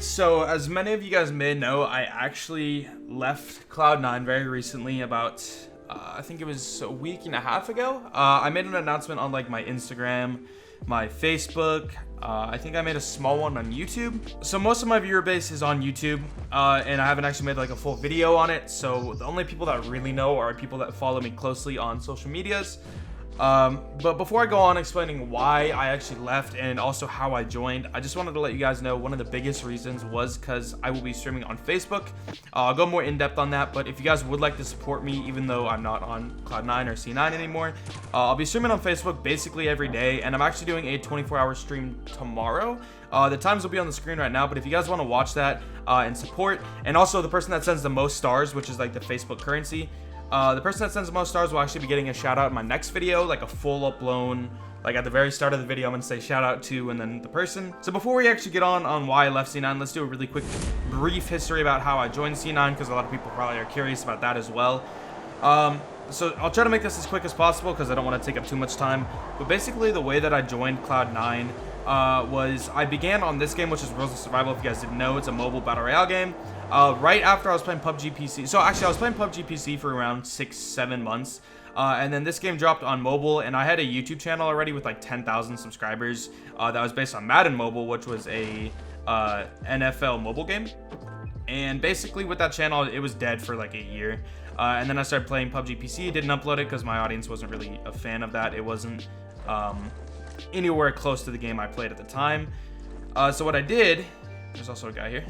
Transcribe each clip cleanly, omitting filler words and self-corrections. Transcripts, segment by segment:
Alright, so as many of you guys may know, I actually left Cloud9 very recently, about I think it was a week and a half ago. I made an announcement on like my Instagram, my Facebook. I think I made a small one on YouTube. So most of my viewer base is on YouTube, and I haven't actually made like a full video on it. So the only people that really know are people that follow me closely on social medias. But before I go on explaining why I actually left and also how I joined, I just wanted to let you guys know one of the biggest reasons was because I will be streaming on Facebook. I'll go more in depth on that, but if you guys would like to support me, even though I'm not on Cloud9 or C9 anymore, I'll be streaming on Facebook basically every day, and I'm actually doing a 24-hour stream tomorrow. The times will be on the screen right now, but if you guys want to watch that and support, and also the person that sends the most stars, which is like the Facebook currency, the person that sends the most stars will actually be getting a shout out in my next video, like a full up-blown, like at the very start of the video, I'm gonna say shout out to and then the person. So before we actually get on why I left C9, let's do a really quick, brief history about how I joined C9, because a lot of people probably are curious about that as well. So I'll try to make this as quick as possible because I don't want to take up too much time. But basically the way that I joined Cloud9 was I began on this game, which is Rules of Survival. If you guys didn't know, it's a mobile battle royale game. Right after I was playing PUBG PC. So actually I was playing PUBG PC for around 6-7 months. And then this game dropped on mobile, and I had a YouTube channel already with like 10,000 subscribers that was based on Madden Mobile, which was a NFL mobile game. And basically with that channel, it was dead for like a year. And then I started playing PUBG PC, didn't upload it because my audience wasn't really a fan of that. It wasn't anywhere close to the game I played at the time. So what I did, there's also a guy here.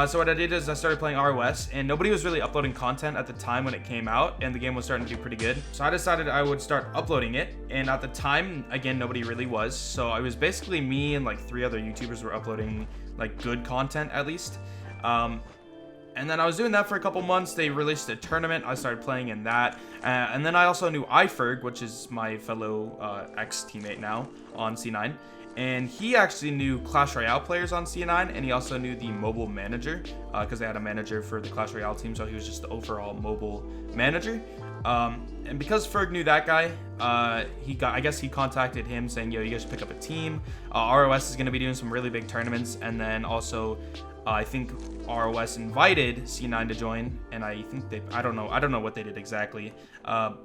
So what I did is I started playing ROS, and nobody was really uploading content at the time when it came out, and the game was starting to do pretty good. So I decided I would start uploading it, and at the time, again, nobody really was. So it was basically me and like 3 other YouTubers were uploading like good content at least. And then I was doing that for a couple months. They released a tournament. I started playing in that. And then I also knew iFerg, which is my fellow ex-teammate now on C9. And he actually knew Clash Royale players on C9, and he also knew the mobile manager, because they had a manager for the Clash Royale team, so he was just the overall mobile manager. And because Ferg knew that guy, I guess he contacted him saying, yo, you guys should pick up a team. ROS is going to be doing some really big tournaments, and then also I think ROS invited C9 to join, and I think I don't know what they did exactly. But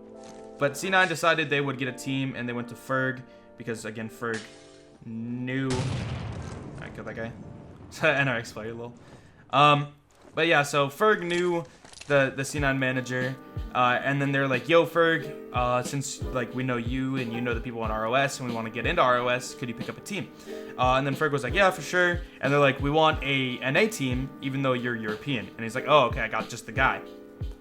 C9 decided they would get a team, and they went to Ferg, because again, Ferg knew, I killed that guy. NRX player, lol. But yeah, so Ferg knew the C9 manager, and then they're like, yo, Ferg, since like we know you and you know the people on ROS and we want to get into ROS, could you pick up a team? And then Ferg was like, yeah, for sure. And they're like, we want a NA team, even though you're European. And he's like, oh, okay, I got just the guy.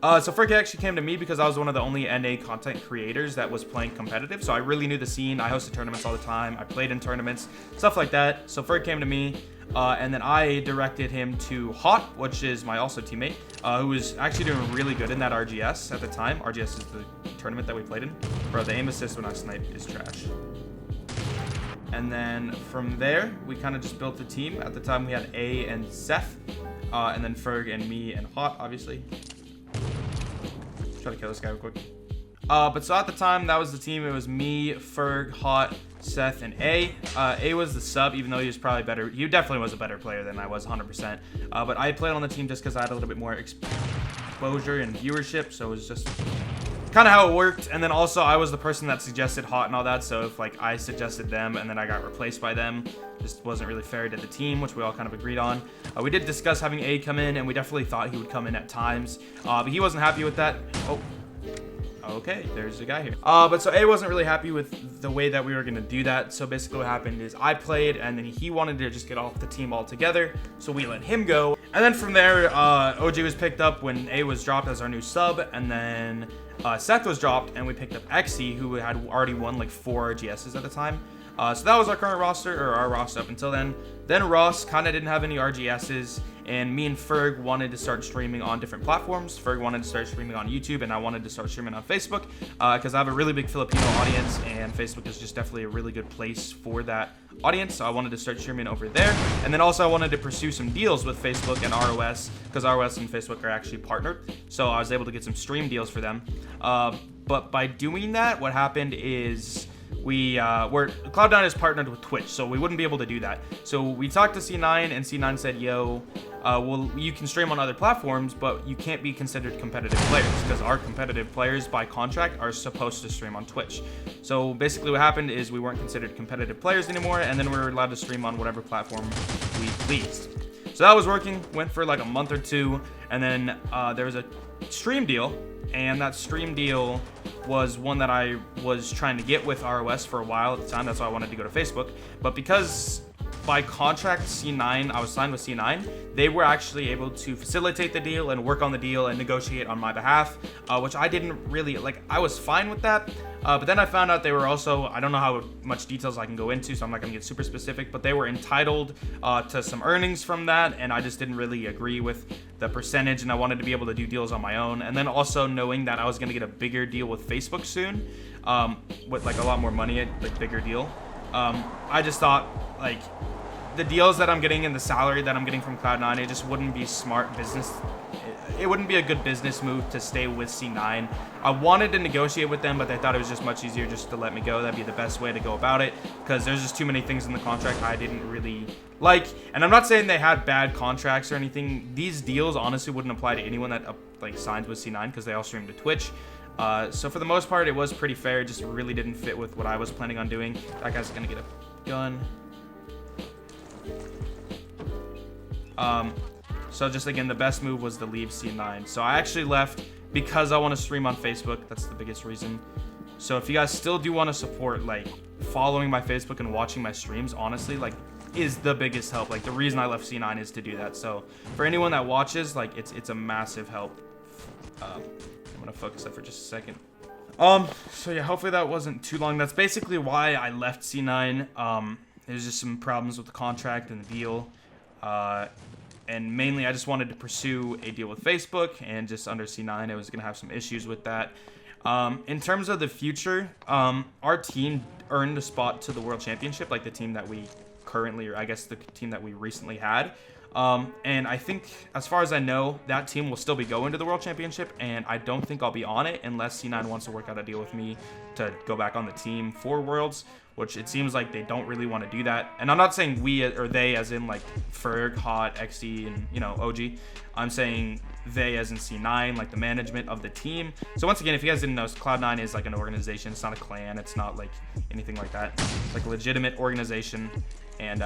So Ferg actually came to me because I was one of the only NA content creators that was playing competitive. So I really knew the scene. I hosted tournaments all the time. I played in tournaments, stuff like that. So Ferg came to me, and then I directed him to Hot, which is my also teammate, who was actually doing really good in that RGS at the time. RGS is the tournament that we played in. Bro, the aim assist when I snipe is trash. And then from there, we kind of just built the team. At the time, we had A and Seth, and then Ferg and me and Hot, obviously. Try to kill this guy real quick. But so at the time, that was the team. It was me, Ferg, Hot, Seth, and A. A was the sub, even though he was probably better. He definitely was a better player than I was, 100%. But I played on the team just because I had a little bit more exposure and viewership, so it was just kind of how it worked. And then also, I was the person that suggested Hot and all that, so if like I suggested them and then I got replaced by them, just wasn't really fair to the team, which we all kind of agreed on. We did discuss having A come in, and we definitely thought he would come in at times, but he wasn't happy with that. Oh, okay, there's a guy here. But so A wasn't really happy with the way that we were going to do that. So basically what happened is I played, and then he wanted to just get off the team altogether, so we let him go. And then from there, OG was picked up when A was dropped as our new sub, and then Seth was dropped, and we picked up Xe, who had already won like 4 RGSs at the time. So that was our current roster, or our roster up until then. Then Ross kind of didn't have any RGSs, and me and Ferg wanted to start streaming on different platforms. Ferg wanted to start streaming on YouTube, and I wanted to start streaming on Facebook, because I have a really big Filipino audience, and Facebook is just definitely a really good place for that audience. So I wanted to start streaming over there. And then also I wanted to pursue some deals with Facebook and ROS, because ROS and Facebook are actually partnered. So I was able to get some stream deals for them. But by doing that, what happened is Cloud9 is partnered with Twitch, so we wouldn't be able to do that. So we talked to C9, and C9 said, yo, well, you can stream on other platforms, but you can't be considered competitive players, because our competitive players by contract are supposed to stream on Twitch. So basically what happened is we weren't considered competitive players anymore, and then we were allowed to stream on whatever platform we pleased. So that was working, went for like a month or two, and then there was a stream deal, and that stream deal was one that I was trying to get with ROS for a while at the time. That's why I wanted to go to Facebook. But because by contract C9, I was signed with C9, they were actually able to facilitate the deal and work on the deal and negotiate on my behalf, which I didn't really, like, I was fine with that. But then I found out they were also, I don't know how much details I can go into, so I'm not going to get super specific, but they were entitled to some earnings from that, and I just didn't really agree with the percentage, and I wanted to be able to do deals on my own. And then also knowing that I was going to get a bigger deal with Facebook soon, with like a lot more money, like bigger deal. I just thought, like, the deals that I'm getting and the salary that I'm getting from Cloud9, it just wouldn't be smart business. It wouldn't be a good business move to stay with C9. I wanted to negotiate with them, but they thought it was just much easier just to let me go. That'd be the best way to go about it, because there's just too many things in the contract I didn't really like. And I'm not saying they had bad contracts or anything. These deals honestly wouldn't apply to anyone that like signs with C9, because they all stream to Twitch. So for the most part, it was pretty fair. It just really didn't fit with what I was planning on doing. That guy's gonna get a gun. So just again, the best move was to leave C9. So I actually left because I want to stream on Facebook. That's the biggest reason. So if you guys still do want to support, like, following my Facebook and watching my streams, honestly, like, is the biggest help. Like, the reason I left C9 is to do that. So for anyone that watches, like, it's a massive help. I'm gonna focus that for just a second. So yeah, hopefully that wasn't too long. That's basically why I left C9. There's just some problems with the contract and the deal. And mainly I just wanted to pursue a deal with Facebook, and just under C9 I was going to have some issues with that. In terms of the future, our team earned a spot to the World Championship, like the team that we currently, or I guess the team that we recently had. And I think, as far as I know, that team will still be going to the World Championship, and I don't think I'll be on it unless C9 wants to work out a deal with me to go back on the team for Worlds, which it seems like they don't really want to do that. And I'm not saying we or they as in like Ferg, Hot, XE, and, you know, OG. I'm saying they as in C9, like the management of the team. So once again, if you guys didn't know, Cloud9 is like an organization. It's not a clan. It's not like anything like that. It's like a legitimate organization, and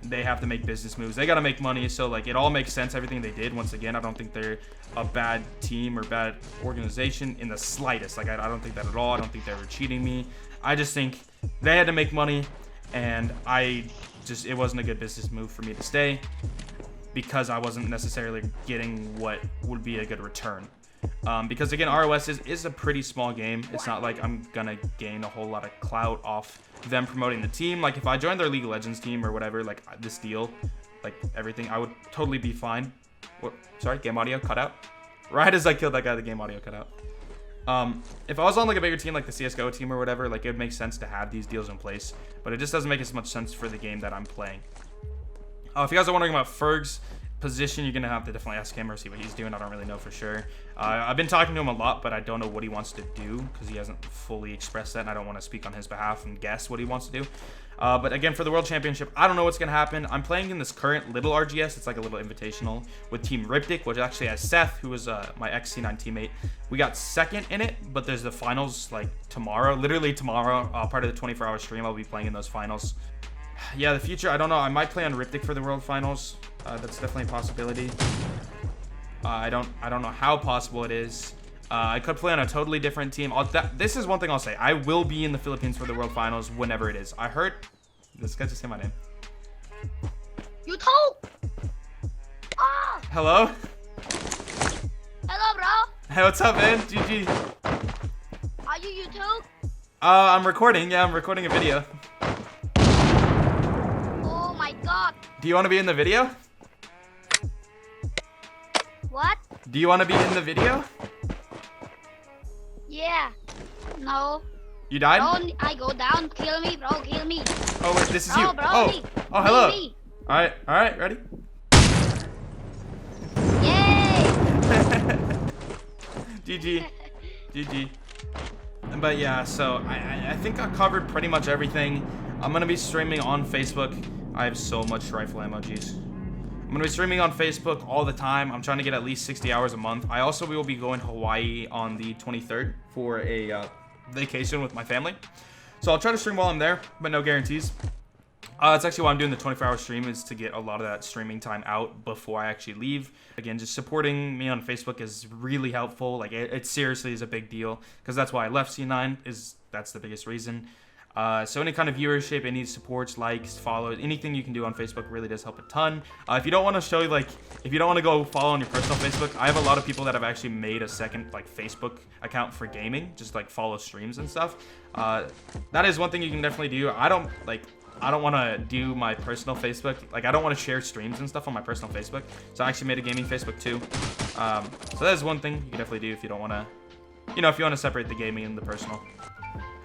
they have to make business moves. They got to make money, so like it all makes sense, everything they did. Once again, I don't think they're a bad team or bad organization in the slightest. Like, I don't think that at all. I don't think they were cheating me. I just think they had to make money, and it wasn't a good business move for me to stay, because I wasn't necessarily getting what would be a good return. Because again, ROS is a pretty small game. It's not like I'm gonna gain a whole lot of clout off them promoting the team. Like, if I joined their League of Legends team or whatever, like this deal, like everything, I would totally be fine. What? Sorry, game audio cut out. Right as I killed that guy, the game audio cut out. If I was on like a bigger team, like the CSGO team or whatever, like it would make sense to have these deals in place, but it just doesn't make as much sense for the game that I'm playing. If you guys are wondering about Ferg's position, you're gonna have to definitely ask him or see what he's doing. I don't really know for sure. I've been talking to him a lot, but I don't know what he wants to do, because he hasn't fully expressed that, and I don't want to speak on his behalf and guess what he wants to do. But again, for the World Championship, I don't know what's gonna happen. I'm playing in this current little RGS. It's like a little invitational with Team Riptic, which actually has Seth, who was my ex-C9 teammate. We got second in it, but there's the finals like tomorrow, literally tomorrow. Part of the 24-hour stream, I'll be playing in those finals. Yeah, the future, I don't know. I might play on Riptic for the World Finals. That's definitely a possibility. I don't know how possible it is. I could play on a totally different team. This is one thing I'll say. I will be in the Philippines for the World Finals whenever it is. I heard... This guy just said my name. YouTube! Ah! Hello? Hello, bro! Hey, what's up, man? GG. Are you YouTube? I'm recording. Yeah, I'm recording a video. Oh my god. Do you want to be in the video? What? Do you want to be in the video? Yeah. No. You died? Bro, I go down. Kill me, bro. Kill me. Oh, wait, this is Bro, you. bro, Oh, me. oh, hello. Me. All right, ready? Yay! GG. GG. But yeah, so I think I covered pretty much everything. I'm gonna be streaming on Facebook. I have so much rifle ammo, jeez. I'm gonna be streaming on Facebook all the time. I'm trying to get at least 60 hours a month. I also will be going to Hawaii on the 23rd for a vacation with my family. So I'll try to stream while I'm there, but no guarantees. It's actually why I'm doing the 24-hour stream, is to get a lot of that streaming time out before I actually leave. Again, just supporting me on Facebook is really helpful. Like, it seriously is a big deal, because that's why I left C9, that's the biggest reason. So any kind of viewership, any supports, likes, follows, anything you can do on Facebook really does help a ton. If you don't want to show, like, if you don't want to go follow on your personal Facebook, I have a lot of people that have actually made a second, like, Facebook account for gaming, just, like, follow streams and stuff. That is one thing you can definitely do. I don't want to do my personal Facebook. Like, I don't want to share streams and stuff on my personal Facebook. So I actually made a gaming Facebook too. So that is one thing you can definitely do if you don't want to, you know, if you want to separate the gaming and the personal.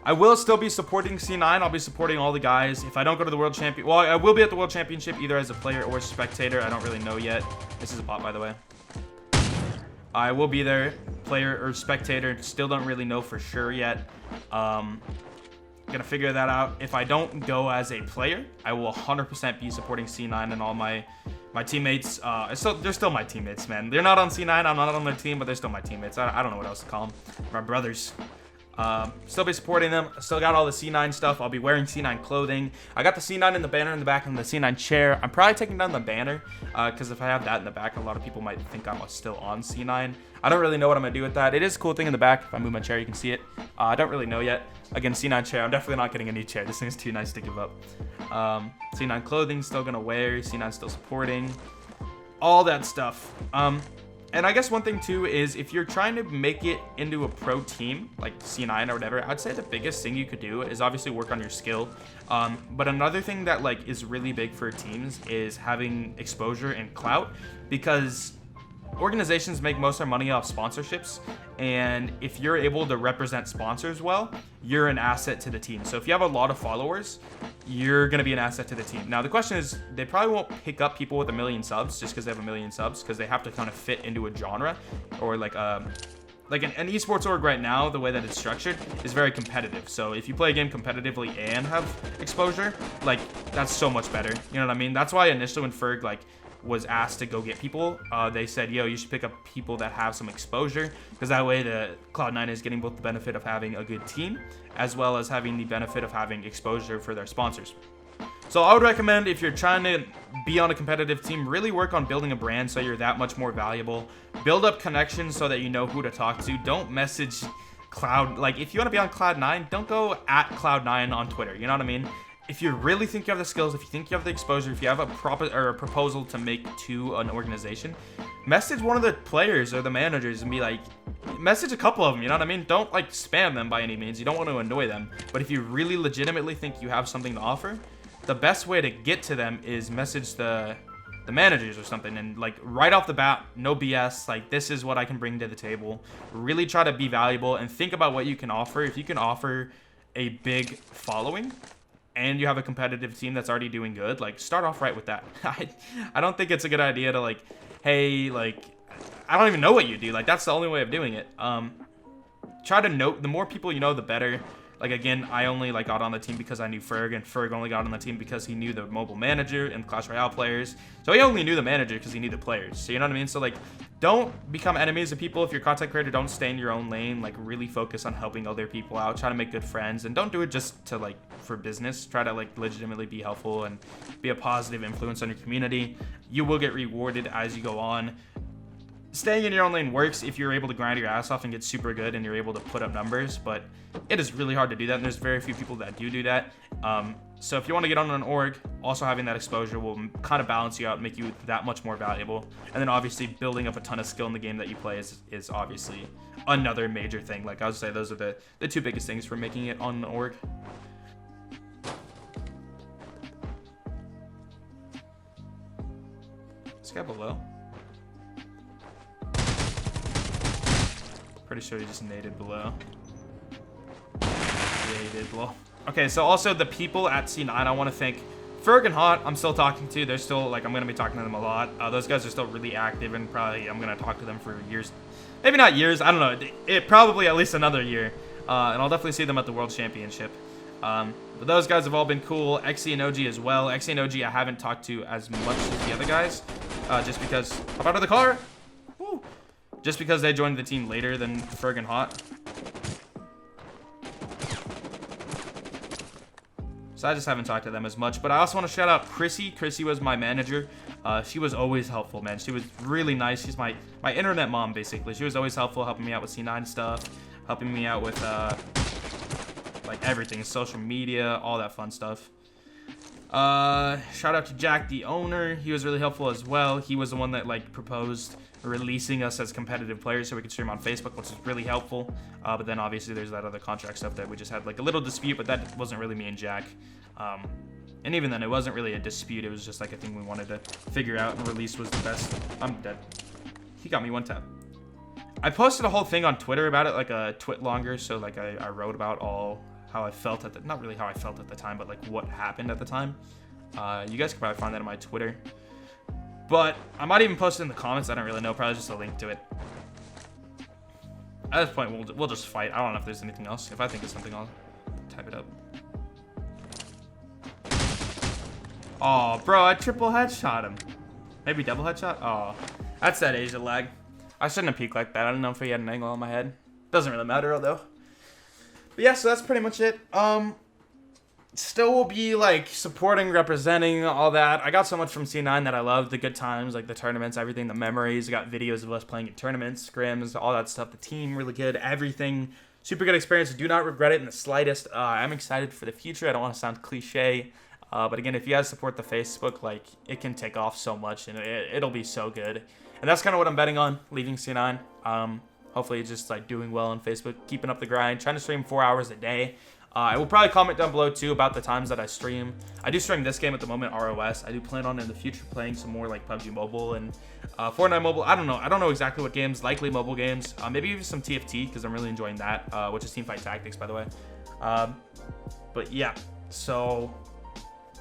I will still be supporting C9. I'll be supporting all the guys. If I don't go to the World Champion, well, I will be at the World Championship either as a player or spectator. I don't really know yet. This is a bot, by the way. I will be there, player or spectator. Still don't really know for sure yet. Gonna figure that out. If I don't go as a player, I will 100% be supporting C9 and all my teammates. They're still my teammates, man. They're not on C9. I'm not on their team, but they're still my teammates. I don't know what else to call them. My brothers. Still be supporting them. Still got all the C9 stuff. I'll be wearing C9 clothing. I got the C9 in the banner in the back and the C9 chair. I'm probably taking down the banner, because if I have that in the back, a lot of people might think I'm still on C9. I don't really know what I'm gonna do with that. It is a cool thing in the back. If I move my chair, you can see it. I don't really know yet. Again, C9 chair. I'm definitely not getting a new chair. This thing's too nice to give up. C9 clothing still gonna wear. C9 still supporting. All that stuff. And I guess one thing too is if you're trying to make it into a pro team like C9 or whatever, I'd say the biggest thing you could do is obviously work on your skill. But another thing that like is really big for teams is having exposure and clout, because organizations make most of their money off sponsorships, and if you're able to represent sponsors well, you're an asset to the team. So if you have a lot of followers, you're going to be an asset to the team. Now the question is, they probably won't pick up people with 1 million subs just because they have 1 million subs, because they have to kind of fit into a genre, or like an esports org right now, the way that it's structured is very competitive. So if you play a game competitively and have exposure, like, that's so much better. You know what I mean? That's why initially when Ferg like was asked to go get people, they said, yo, you should pick up people that have some exposure, because that way the Cloud9 is getting both the benefit of having a good team as well as having the benefit of having exposure for their sponsors. So I would recommend, if you're trying to be on a competitive team, really work on building a brand so you're that much more valuable. Build up connections so that you know who to talk to. Don't message Cloud, like, if you want to be on Cloud9, don't go at Cloud9 on Twitter, you know what I mean? If you really think you have the skills, if you think you have the exposure, if you have a proposal to make to an organization, message one of the players or the managers and be like, message a couple of them, you know what I mean? Don't like spam them by any means. You don't want to annoy them. But if you really legitimately think you have something to offer, the best way to get to them is message the managers or something, and like right off the bat, no BS, like, this is what I can bring to the table. Really try to be valuable and think about what you can offer. If you can offer a big following and you have a competitive team that's already doing good, like, start off right with that. I don't think it's a good idea to like, hey, like, I don't even know what you do. Like, that's the only way of doing it. Try to know, the more people you know, the better. Like, again, I only like got on the team because I knew Ferg, and Ferg only got on the team because he knew the mobile manager and Clash Royale players. So he only knew the manager because he knew the players. So you know what I mean? So like, don't become enemies of people. If you're a content creator, don't stay in your own lane. Like, really focus on helping other people out. Try to make good friends, and don't do it just to like for business. Try to like legitimately be helpful and be a positive influence on your community. You will get rewarded as you go on. Staying in your own lane works if you're able to grind your ass off and get super good and you're able to put up numbers, but it is really hard to do that, and there's very few people that do that. So if you want to get on an org, also having that exposure will kind of balance you out and make you that much more valuable. And then obviously building up a ton of skill in the game that you play is obviously another major thing. Like, I would say those are the two biggest things for making it on an org. This guy below. Pretty sure he just naded below. Yeah, he did below. Okay, so also the people at C9, I want to thank Ferg and Hot. I'm still talking to. They're still, like, I'm going to be talking to them a lot. Those guys are still really active, and probably I'm going to talk to them for years. Maybe not years. I don't know. It probably at least another year. and I'll definitely see them at the World Championship. But those guys have all been cool. Xe and OG as well. Xe and OG I haven't talked to as much as the other guys, just because. Hop out of the car. Woo. Just because they joined the team later than Ferg and Hot. So I just haven't talked to them as much. But I also want to shout out Chrissy. Chrissy was my manager. She was always helpful, man. She was really nice. She's my internet mom, basically. She was always helpful, helping me out with C9 stuff, helping me out with like everything, social media, all that fun stuff. Shout out to Jack, the owner. He was really helpful as well. He was the one that like proposed releasing us as competitive players so we could stream on Facebook, which was really helpful. But then obviously there's that other contract stuff that we just had like a little dispute, but that wasn't really me and Jack. And even then, it wasn't really a dispute. It was just like a thing we wanted to figure out, and release was the best. I'm dead. He got me one tap. I posted a whole thing on Twitter about it, like a twit longer. So like I wrote about all how I felt at the, not really how I felt at the time, but like what happened at the time. You guys can probably find that on my Twitter. But I might even post it in the comments. I don't really know. Probably just a link to it. At this point, we'll just fight. I don't know if there's anything else. If I think of something, I'll type it up. Oh, bro, I triple headshot him. Maybe double headshot? Oh, that's that Asia lag. I shouldn't have peeked like that. I don't know if he had an angle on my head. Doesn't really matter, though. But yeah, so that's pretty much it. Still will be, like, supporting, representing, all that. I got so much from C9 that I loved. The good times, like the tournaments, everything, the memories. I got videos of us playing in tournaments, scrims, all that stuff. The team, really good. Everything. Super good experience. I do not regret it in the slightest. I'm excited for the future. I don't want to sound cliche. But again, if you guys support the Facebook, like, it can take off so much, and it'll be so good. And that's kind of what I'm betting on, leaving C9. Hopefully just, like, doing well on Facebook, keeping up the grind, trying to stream 4 hours a day. I will probably comment down below, too, about the times that I stream. I do stream this game at the moment, ROS. I do plan on, in the future, playing some more, like, PUBG Mobile and Fortnite Mobile. I don't know. I don't know exactly what games, likely mobile games. Maybe even some TFT, because I'm really enjoying that, which is Teamfight Tactics, by the way. But, yeah, so...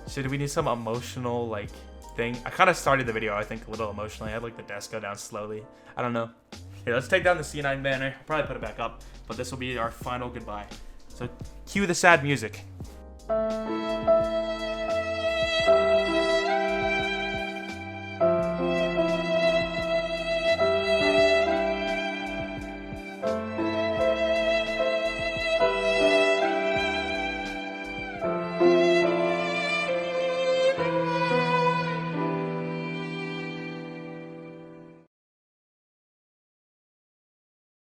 Should we need some emotional, like, thing? I kind of started the video, I think, a little emotionally. I had, like, the desk go down slowly. I don't know. Here, let's take down the C9 banner. I'll probably put it back up, but this will be our final goodbye. So, cue the sad music.